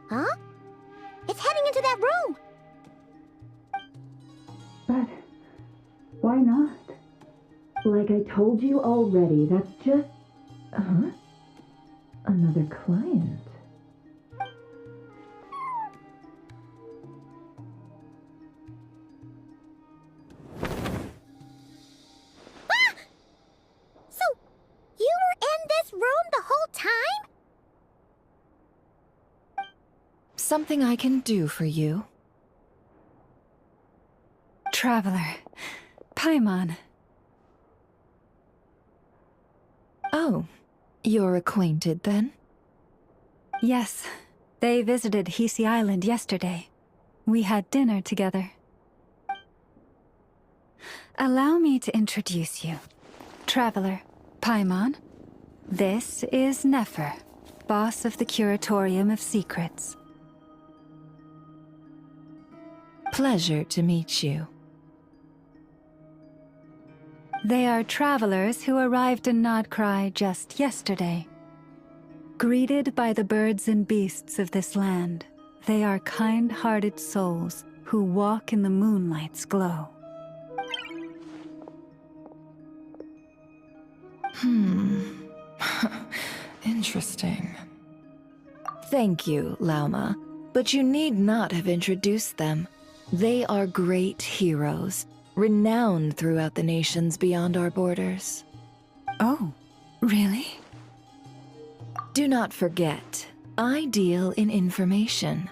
Huh? It's heading into that room! But why not? Like I told you already, that's just... Huh? Another client. Ah! So, you were in this room the whole time? Something I can do for you? Traveler. Paimon. Oh, you're acquainted then? Yes, they visited Hisi Island yesterday. We had dinner together. Allow me to introduce you. Traveler, Paimon. This is Nefer, boss of the Curatorium of Secrets. Pleasure to meet you. They are travelers who arrived in Nodcry just yesterday. Greeted by the birds and beasts of this land, they are kind-hearted souls who walk in the moonlight's glow. Interesting. Thank you, Lauma, but you need not have introduced them. They are great heroes, renowned throughout the nations beyond our borders. Oh, really? Do not forget, I deal in information.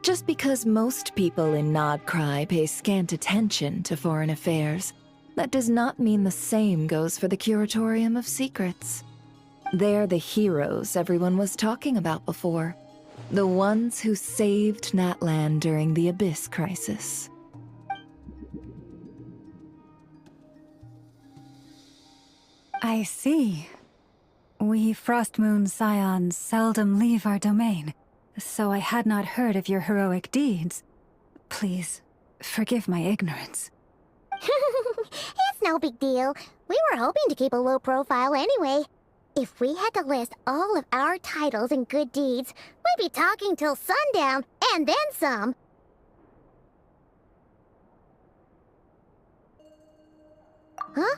Just because most people in Nodcry pay scant attention to foreign affairs, that does not mean the same goes for the Curatorium of Secrets. They're the heroes everyone was talking about before. The ones who saved Natlan during the Abyss crisis. I see. We Frostmoon Scions seldom leave our domain, so I had not heard of your heroic deeds. Please, forgive my ignorance. It's no big deal. We were hoping to keep a low profile anyway. If we had to list all of our titles and good deeds, we'd be talking till sundown, and then some. Huh?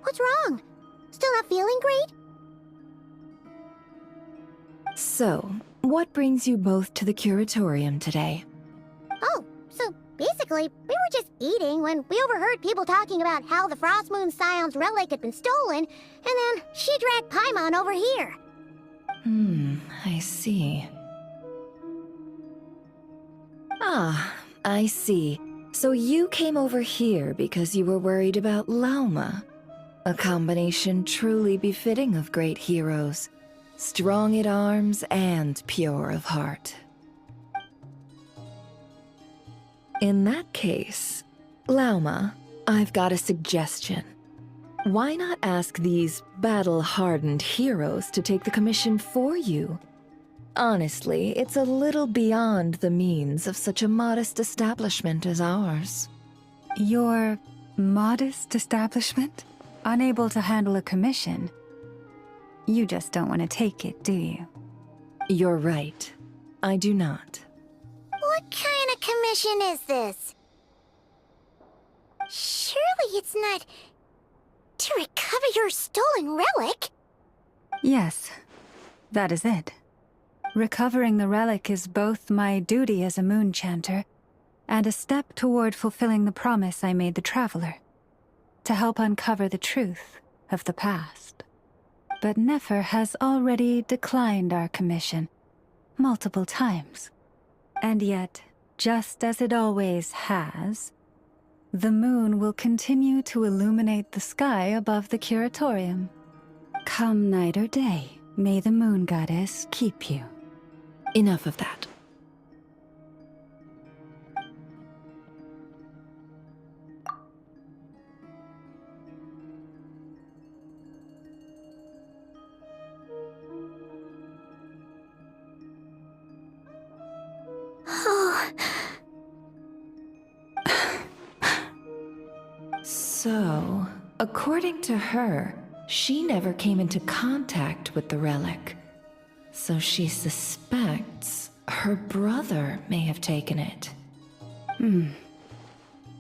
What's wrong? Still not feeling great? So, what brings you both to the Curatorium today? Oh, so basically, we were just eating when we overheard people talking about how the Frostmoon Scion's relic had been stolen, and then she dragged Paimon over here. I see. Ah, I see. So you came over here because you were worried about Lauma. A combination truly befitting of great heroes. Strong at arms and pure of heart. In that case, Lauma, I've got a suggestion. Why not ask these battle-hardened heroes to take the commission for you? Honestly, it's a little beyond the means of such a modest establishment as ours. Your modest establishment? Unable to handle a commission? You just don't want to take it, do you? You're right. I do not. What kind of commission is this? Surely it's not to recover your stolen relic? Yes, that is it. Recovering the relic is both my duty as a moon chanter and a step toward fulfilling the promise I made the Traveler, to help uncover the truth of the past. But Nefer has already declined our commission multiple times. And yet, just as it always has, the moon will continue to illuminate the sky above the Curatorium. Come night or day, may the moon goddess keep you. Enough of that. So, according to her, she never came into contact with the relic. So she suspects her brother may have taken it.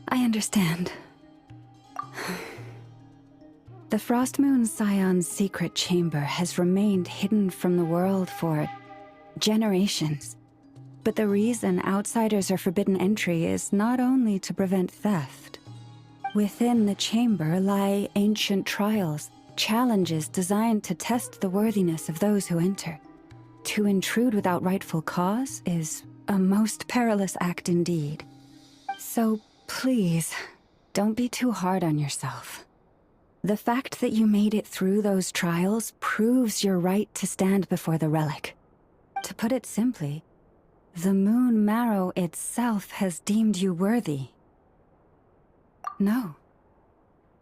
I understand. The Frostmoon Scion's secret chamber has remained hidden from the world for generations. But the reason outsiders are forbidden entry is not only to prevent theft. Within the chamber lie ancient trials, challenges designed to test the worthiness of those who enter. To intrude without rightful cause is a most perilous act indeed. So please, don't be too hard on yourself. The fact that you made it through those trials proves your right to stand before the relic. To put it simply, the Moon Marrow itself has deemed you worthy. No.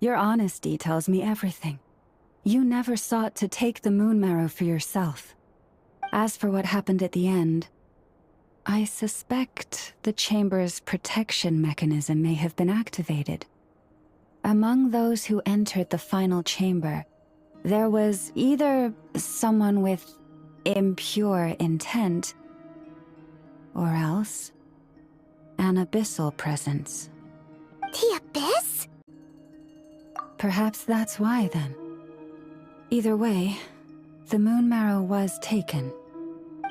Your honesty tells me everything. You never sought to take the Moon Marrow for yourself. As for what happened at the end, I suspect the Chamber's protection mechanism may have been activated. Among those who entered the final chamber, there was either someone with impure intent, or else an abyssal presence. The Abyss? Perhaps that's why, then. Either way, the Moon Marrow was taken.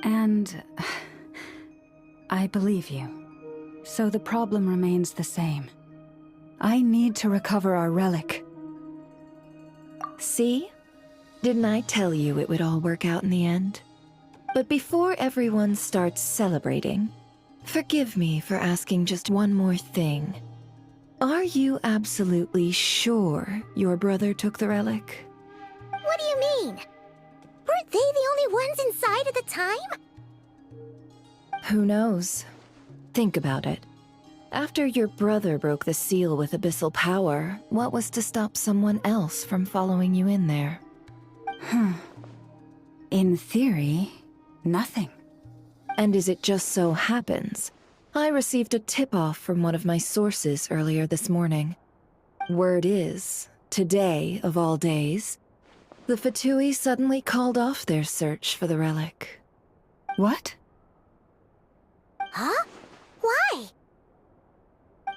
And I believe you. So the problem remains the same. I need to recover our relic. See? Didn't I tell you it would all work out in the end? But before everyone starts celebrating, forgive me for asking just one more thing. Are you absolutely sure your brother took the relic? What do you mean? Weren't they the only ones inside at the time? Who knows? Think about it. After your brother broke the seal with abyssal power, what was to stop someone else from following you in there? In theory, nothing. And as it just so happens, I received a tip-off from one of my sources earlier this morning. Word is, today of all days, the Fatui suddenly called off their search for the relic. What? Huh? Why?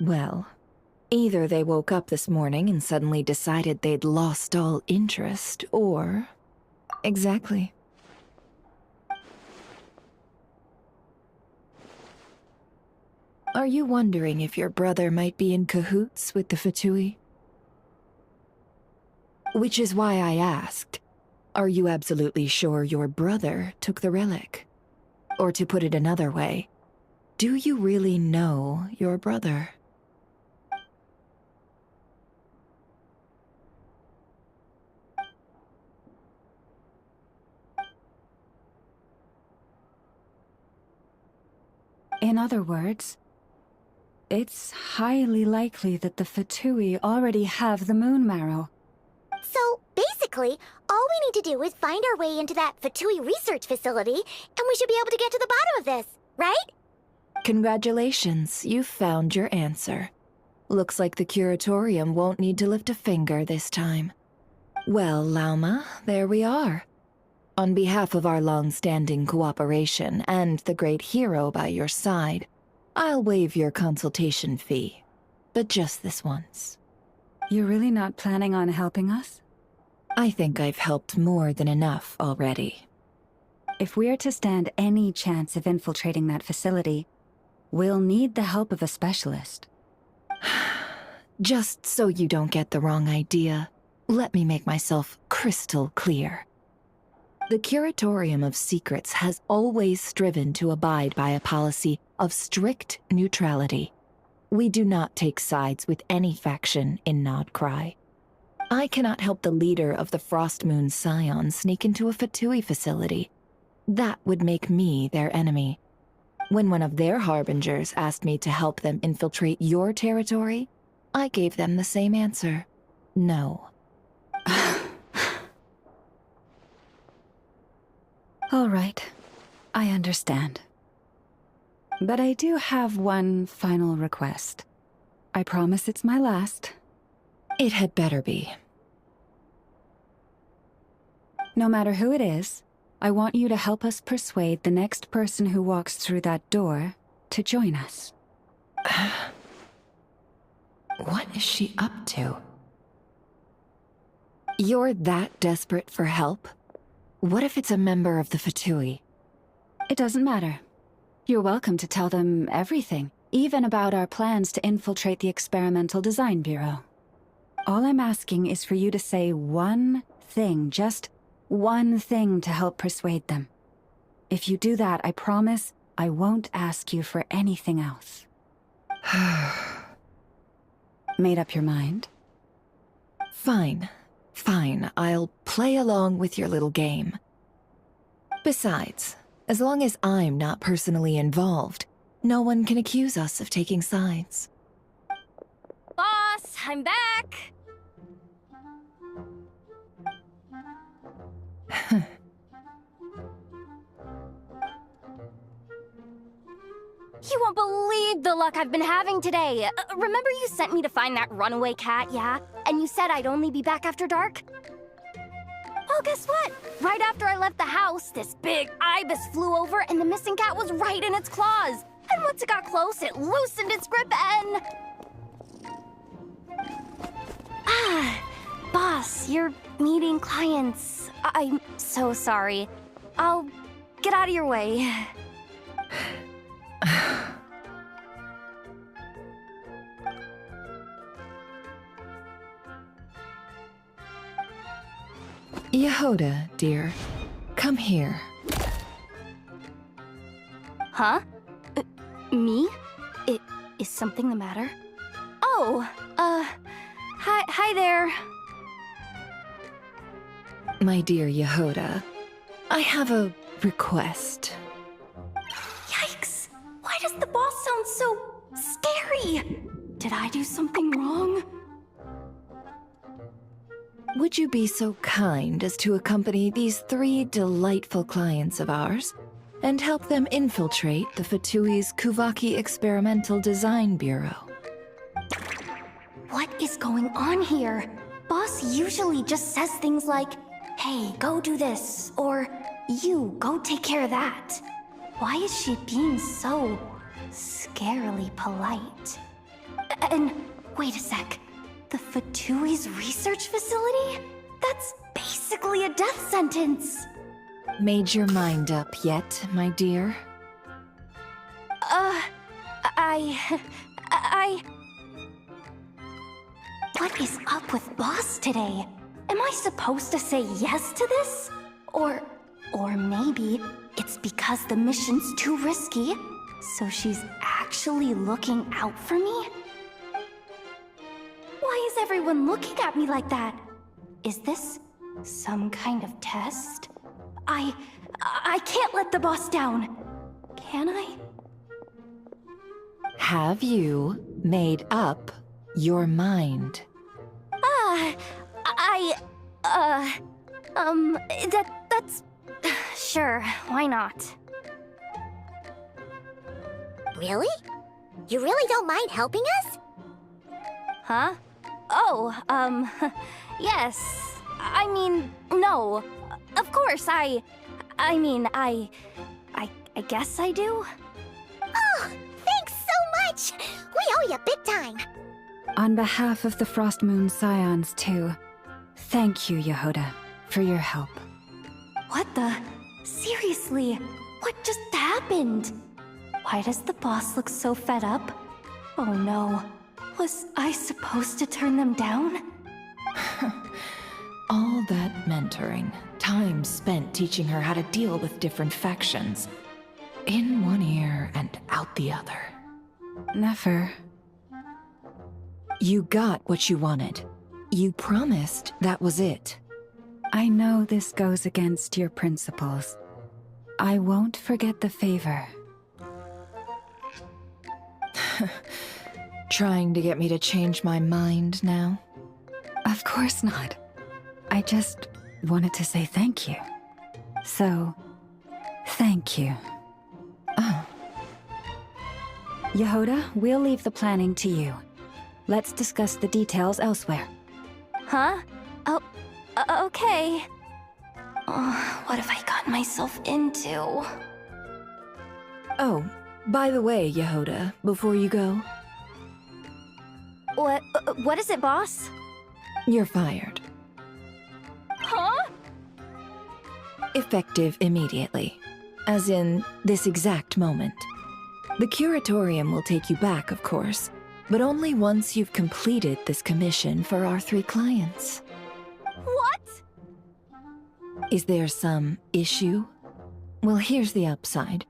Well, either they woke up this morning and suddenly decided they'd lost all interest, or... Exactly. Are you wondering if your brother might be in cahoots with the Fatui? Which is why I asked, are you absolutely sure your brother took the relic? Or to put it another way, do you really know your brother? In other words, it's highly likely that the Fatui already have the Moon Marrow. So, basically, all we need to do is find our way into that Fatui research facility, and we should be able to get to the bottom of this, right? Congratulations, you've found your answer. Looks like the curatorium won't need to lift a finger this time. Well, Lauma, there we are. On behalf of our long-standing cooperation and the great hero by your side, I'll waive your consultation fee, but just this once. You're really not planning on helping us? I think I've helped more than enough already. If we're to stand any chance of infiltrating that facility, we'll need the help of a specialist. Just so you don't get the wrong idea, let me make myself crystal clear. The Curatorium of Secrets has always striven to abide by a policy of strict neutrality. We do not take sides with any faction in Nodcry. I cannot help the leader of the Frostmoon Scion sneak into a Fatui facility. That would make me their enemy. When one of their harbingers asked me to help them infiltrate your territory, I gave them the same answer. No. All right, I understand. But I do have one final request. I promise it's my last. It had better be. No matter who it is, I want you to help us persuade the next person who walks through that door to join us. What is she up to? You're that desperate for help? What if it's a member of the Fatui? It doesn't matter. You're welcome to tell them everything, even about our plans to infiltrate the Experimental Design Bureau. All I'm asking is for you to say one thing, just one thing to help persuade them. If you do that, I promise I won't ask you for anything else. Made up your mind? Fine. Fine, I'll play along with your little game. Besides, as long as I'm not personally involved, no one can accuse us of taking sides. Boss, I'm back! You won't believe the luck I've been having today. Remember you sent me to find that runaway cat, yeah? And you said I'd only be back after dark? Well, guess what? Right after I left the house, this big ibis flew over and the missing cat was right in its claws. And once it got close, it loosened its grip and... Boss, you're meeting clients. I'm so sorry. I'll get out of your way. Yehoda, dear, come here. Huh? Me? Is something the matter? Oh, hi there. My dear Yehoda, I have a request. Yikes! Why does the boss sound so scary? Did I do something wrong? Would you be so kind as to accompany these 3 delightful clients of ours and help them infiltrate the Fatui's Kuvaki Experimental Design Bureau? What is going on here? Boss usually just says things like, hey, go do this, or you, go take care of that. Why is she being so scarily polite? And wait a sec. The Fatui's research facility? That's basically a death sentence. Made your mind up yet, my dear? What is up with Boss today? Am I supposed to say yes to this? Or maybe it's because the mission's too risky, so she's actually looking out for me? Why is everyone looking at me like that? Is this some kind of test? I can't let the boss down. Can I? Have you made up your mind? That's... Sure, why not? Really? You really don't mind helping us? Huh? Oh, yes. I mean, no. Of course, I guess I do. Oh, thanks so much! We owe you big time. On behalf of the Frost Moon Scions, too, thank you, Yehoda, for your help. What the? Seriously, what just happened? Why does the boss look so fed up? Oh no. Was I supposed to turn them down? All that mentoring, time spent teaching her how to deal with different factions. In one ear and out the other. Never. You got what you wanted. You promised that was it. I know this goes against your principles. I won't forget the favor. Trying to get me to change my mind now? Of course not. I just wanted to say thank you. So, thank you. Oh. Yehoda, we'll leave the planning to you. Let's discuss the details elsewhere. Huh? Oh, okay. Oh, what have I gotten myself into? Oh, by the way, Yehoda, before you go, What is it, boss? you're fired. Huh? Effective immediately. As in, this exact moment. The curatorium will take you back, of course, but only once you've completed this commission for our 3 clients. What? Is there some issue? Well, here's the upside.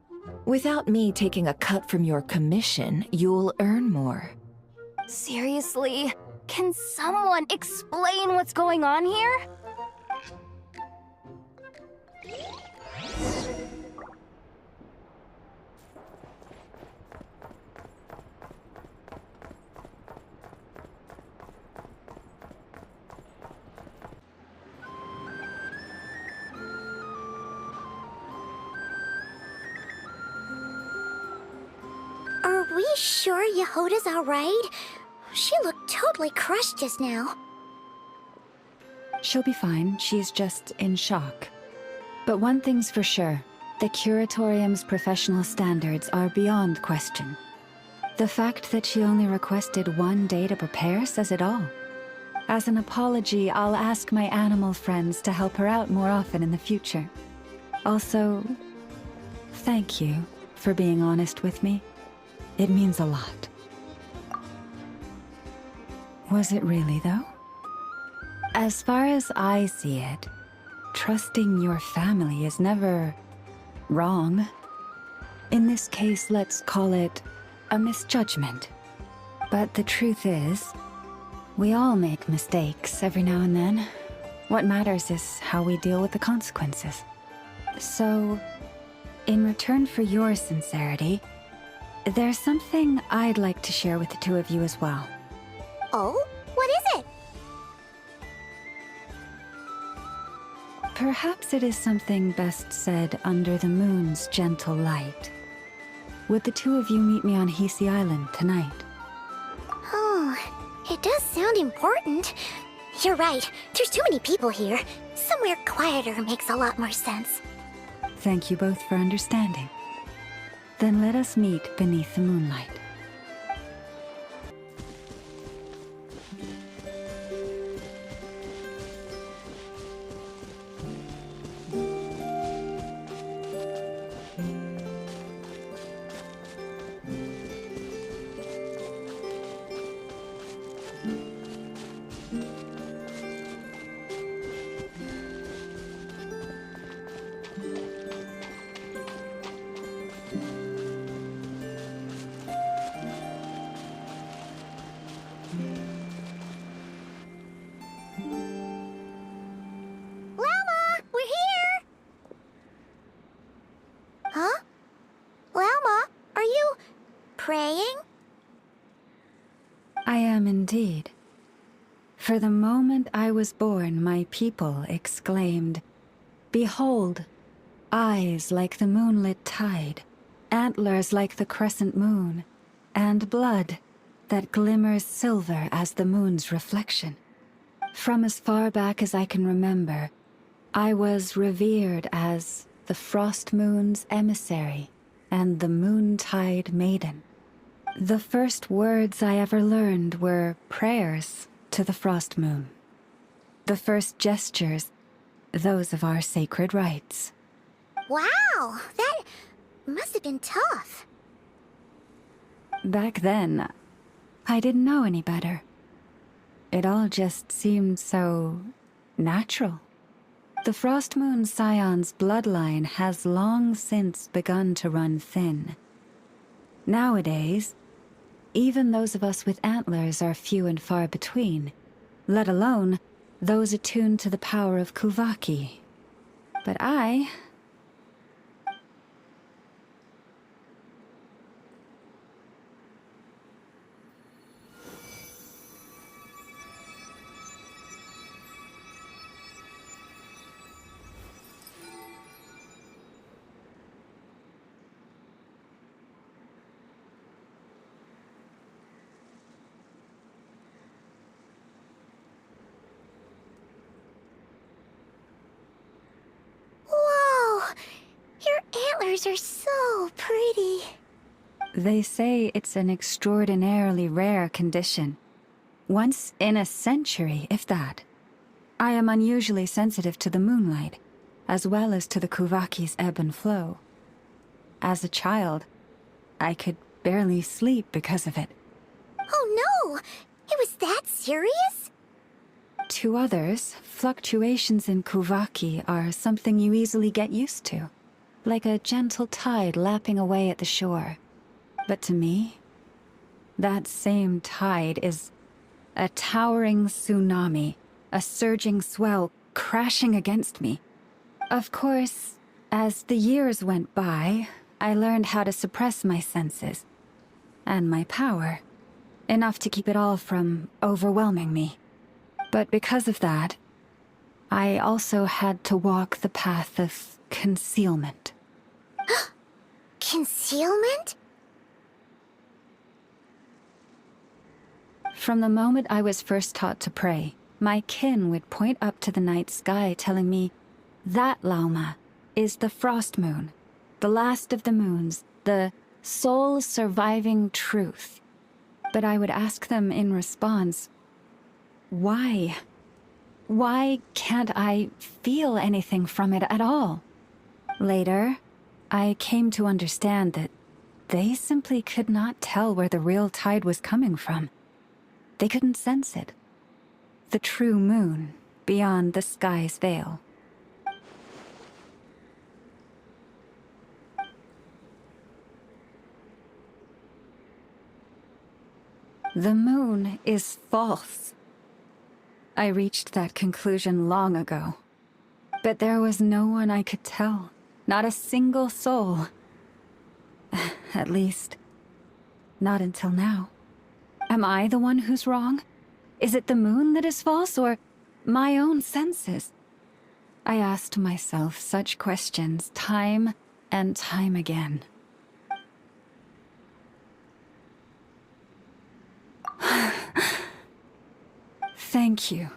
Without me taking a cut from your commission, you'll earn more. Seriously? Can someone explain what's going on here? Are we sure Yehoda's alright? She looked totally crushed just now. She'll be fine. She's just in shock. But one thing's for sure. The Curatorium's professional standards are beyond question. The fact that she only requested 1 day to prepare says it all. As an apology, I'll ask my animal friends to help her out more often in the future. Also, thank you for being honest with me. It means a lot. Was it really, though? As far as I see it, trusting your family is never wrong. In this case, let's call it a misjudgment. But the truth is, we all make mistakes every now and then. What matters is how we deal with the consequences. So, in return for your sincerity, there's something I'd like to share with the 2 of you as well. Oh? What is it? Perhaps it is something best said under the moon's gentle light. Would the 2 of you meet me on Hisi Island tonight? Oh, it does sound important. You're right, there's too many people here. Somewhere quieter makes a lot more sense. Thank you both for understanding. Then let us meet beneath the moonlight. Llama, we're here! Huh? Llama, are you praying? I am indeed. For the moment I was born, my people exclaimed, "Behold, eyes like the moonlit tide, antlers like the crescent moon, and blood that glimmers silver as the moon's reflection." From as far back as I can remember, I was revered as the Frost Moon's emissary and the Moontide Maiden. The first words I ever learned were prayers to the Frost Moon. The first gestures, those of our sacred rites. Wow, that must have been tough. Back then, I didn't know any better. It all just seemed so natural. The Frost Moon Scion's bloodline has long since begun to run thin. Nowadays, even those of us with antlers are few and far between, let alone those attuned to the power of Kuvaki. But I... antlers are so pretty. They say it's an extraordinarily rare condition. Once in a century, if that. I am unusually sensitive to the moonlight, as well as to the Kuvaki's ebb and flow. As a child, I could barely sleep because of it. Oh no! It was that serious? To others, fluctuations in Kuvaki are something you easily get used to, like a gentle tide lapping away at the shore. But to me, that same tide is a towering tsunami, a surging swell crashing against me. Of course, as the years went by, I learned how to suppress my senses and my power, enough to keep it all from overwhelming me. But because of that, I also had to walk the path of concealment. Concealment? From the moment I was first taught to pray, my kin would point up to the night sky telling me, that Lauma is the frost moon, the last of the moons, the sole surviving truth. But I would ask them in response, why? Why can't I feel anything from it at all? Later, I came to understand that they simply could not tell where the real tide was coming from. They couldn't sense it. The true moon beyond the sky's veil. The moon is false. I reached that conclusion long ago. But there was no one I could tell. Not a single soul. At least, not until now. Am I the one who's wrong? Is it the moon that is false, or my own senses? I asked myself such questions time and time again. Thank you.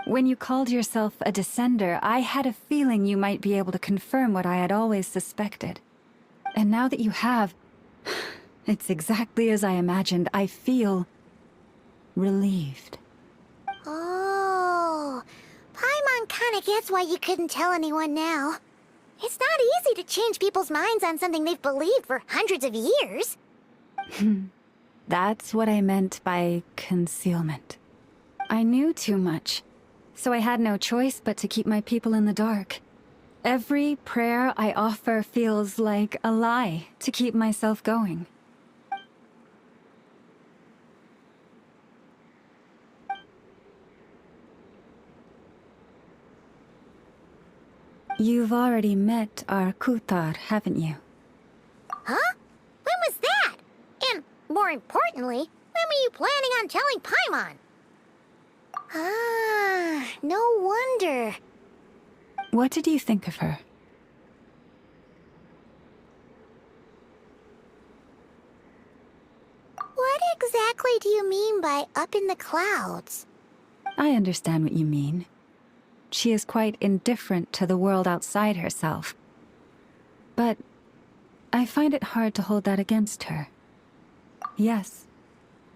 When you called yourself a descender, I had a feeling you might be able to confirm what I had always suspected. And now that you have, it's exactly as I imagined. I feel relieved. Oh, Paimon kinda gets why you couldn't tell anyone now. It's not easy to change people's minds on something they've believed for hundreds of years. That's what I meant by concealment. I knew too much, so I had no choice but to keep my people in the dark. Every prayer I offer feels like a lie to keep myself going. You've already met our Kutar, haven't you? Huh? When was that? And, more importantly, when were you planning on telling Paimon? Ah, no wonder. What did you think of her? What exactly do you mean by up in the clouds? I understand what you mean. She is quite indifferent to the world outside herself. But I find it hard to hold that against her. Yes,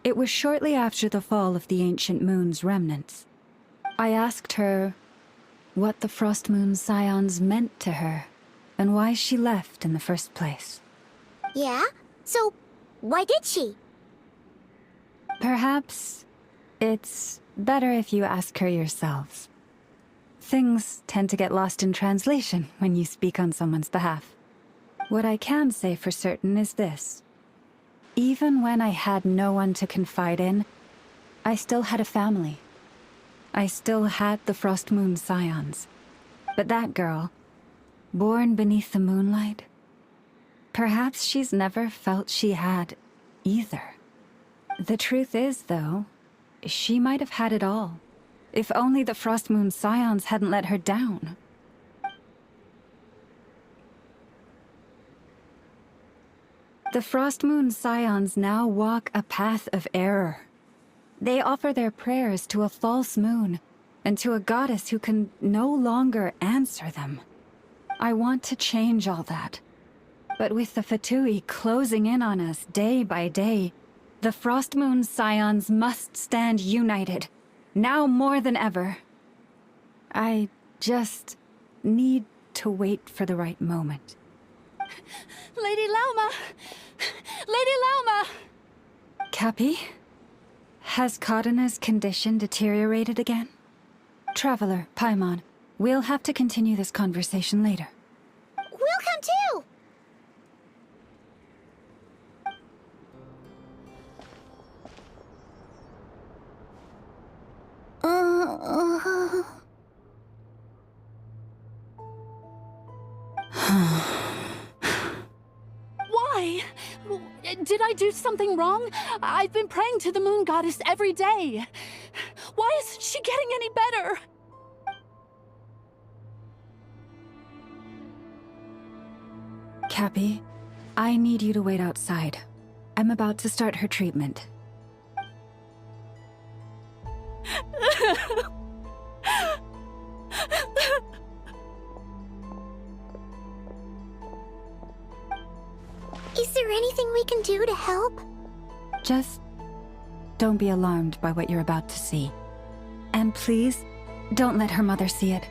it was shortly after the fall of the ancient moon's remnants. I asked her what the Frost Moon Scions meant to her, and why she left in the first place. Yeah? So, why did she? Perhaps it's better if you ask her yourselves. Things tend to get lost in translation when you speak on someone's behalf. What I can say for certain is this. Even when I had no one to confide in, I still had a family. I still had the Frost Moon Scions. But that girl, born beneath the moonlight, perhaps she's never felt she had either. The truth is, though, she might have had it all. If only the Frost Moon Scions hadn't let her down. The Frost Moon Scions now walk a path of error. They offer their prayers to a false moon, and to a goddess who can no longer answer them. I want to change all that. But with the Fatui closing in on us day by day, the Frostmoon Scions must stand united, now more than ever. I just need to wait for the right moment. Lady Lauma! Lady Lauma! Cappy? Has Kadena's condition deteriorated again? Traveler, Paimon, we'll have to continue this conversation later. We'll come too! Why? Did I do something wrong? I've been praying to the moon goddess every day. Why isn't she getting any better? Cappy, I need you to wait outside. I'm about to start her treatment. Is there anything we can do to help? Just don't be alarmed by what you're about to see. And please, don't let her mother see it.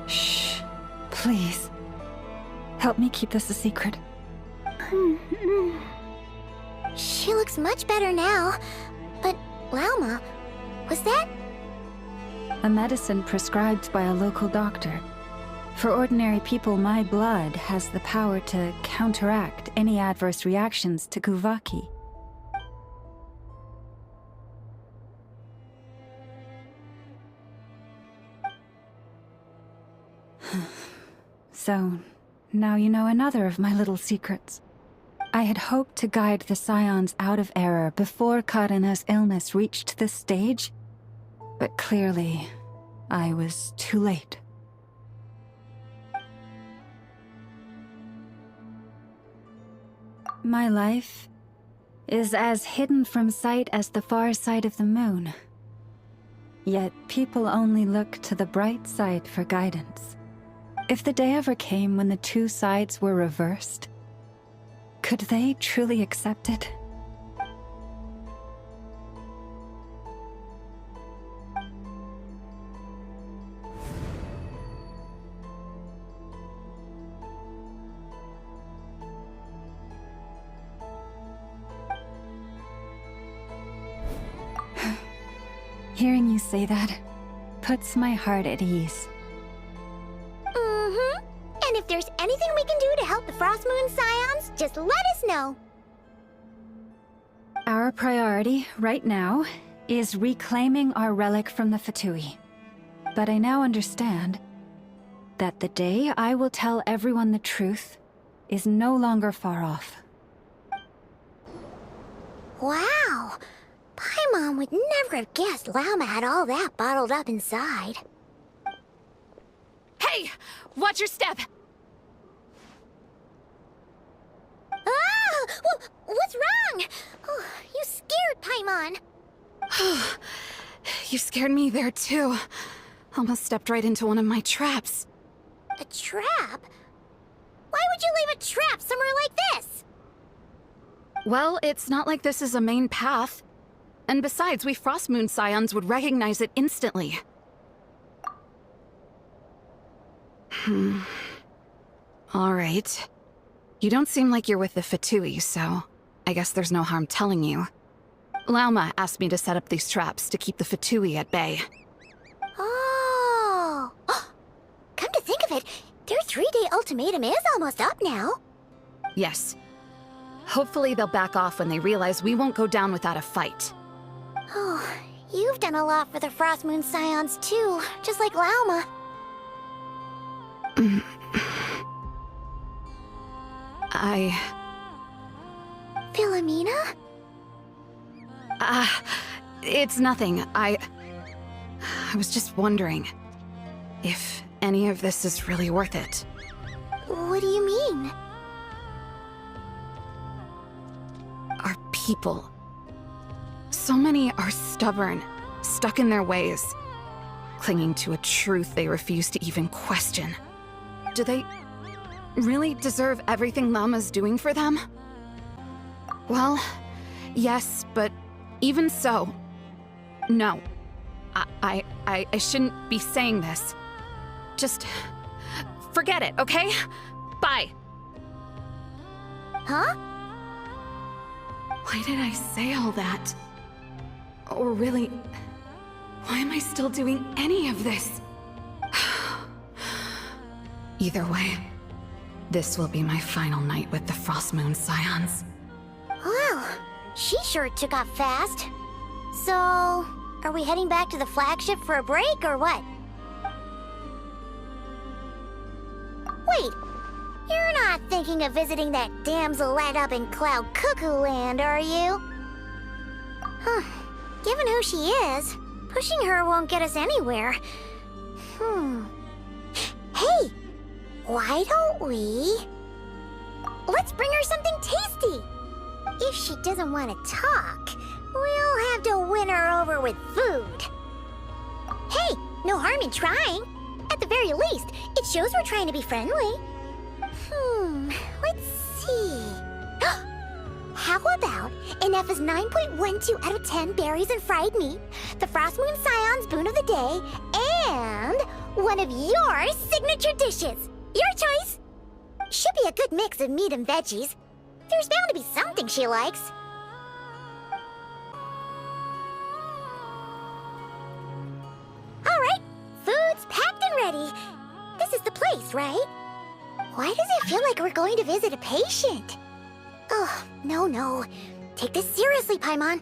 Shh. Please. Help me keep this a secret. She looks much better now. But, Lauma, was that? A medicine prescribed by a local doctor. For ordinary people, my blood has the power to counteract any adverse reactions to Kuvaki. So, now you know another of my little secrets. I had hoped to guide the Scions out of error before Kadena's illness reached this stage, but clearly, I was too late. My life is as hidden from sight as the far side of the moon. Yet people only look to the bright side for guidance. If the day ever came when the two sides were reversed, could they truly accept it? Hearing you say that puts my heart at ease. And if there's anything we can do to help the Frostmoon Scions, just let us know. Our priority, right now, is reclaiming our relic from the Fatui. But I now understand that the day I will tell everyone the truth is no longer far off. Wow! Paimon would never have guessed Lauma had all that bottled up inside. Hey! Watch your step! Ah! What's wrong? Oh, you scared Paimon. You scared me there too. Almost stepped right into one of my traps. A trap? Why would you leave a trap somewhere like this? Well, it's not like this is a main path. And besides, we Frostmoon Scions would recognize it instantly. Alright. You don't seem like you're with the Fatui, so I guess there's no harm telling you. Lauma asked me to set up these traps to keep the Fatui at bay. Oh! Come to think of it, their 3-day ultimatum is almost up now. Yes. Hopefully they'll back off when they realize we won't go down without a fight. Oh, you've done a lot for the Frost Moon Scions too, just like Lauma. Philomena? It's nothing. I was just wondering if any of this is really worth it. What do you mean? Our people. So many are stubborn, stuck in their ways, clinging to a truth they refuse to even question. Do they really deserve everything Lauma's doing for them? Well, yes, but even so, no. I shouldn't be saying this. Just forget it, okay? Bye. Huh? Why did I say all that? Or really, why am I still doing any of this? Either way, this will be my final night with the Frost Moon Scions. Wow, she sure took off fast. So, are we heading back to the flagship for a break or what? Wait, you're not thinking of visiting that damsel light up in Cloud Cuckoo Land, are you? Huh. Given who she is, pushing her won't get us anywhere. Hey, why don't we... Let's bring her something tasty. If she doesn't want to talk, we'll have to win her over with food. Hey, no harm in trying. At the very least, it shows we're trying to be friendly. Let's see. How about an F is 9.12 out of 10 berries and fried meat, the Frost Moon Scion's boon of the day, and one of your signature dishes. Your choice. Should be a good mix of meat and veggies. There's bound to be something she likes. All right, food's packed and ready. This is the place, right? Why does it feel like we're going to visit a patient? Oh, no. Take this seriously, Paimon.